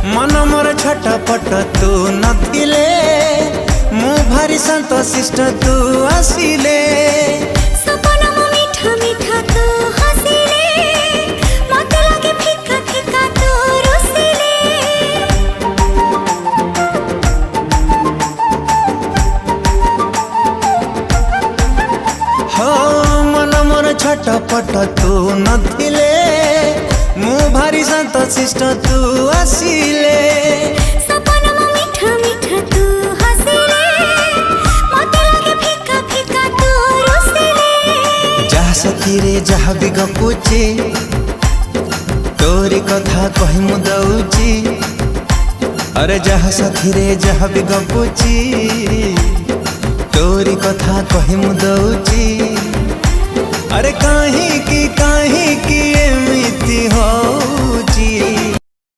मन मोर छटपट तू नथिले मु भारी शांत शिष्ट तू आसिले सपना मो मीठा मीठा तू हसिले मते लागे फिका फिका तू रुसिले हो मन मोर छटपट तू नथिले मु भारी शांत शिष्ट तू आसिले सपना मो मीठा मीठा तू हसिले मते लागे फिका फिका तू रुसिले जहा सखी रे जहा भी गपुची तोरी कथा कहि मु दउची अरे जहा सखी रे जहा भी गपुची तोरी कथा कहि मु दउची अरे काहे की एमिति हो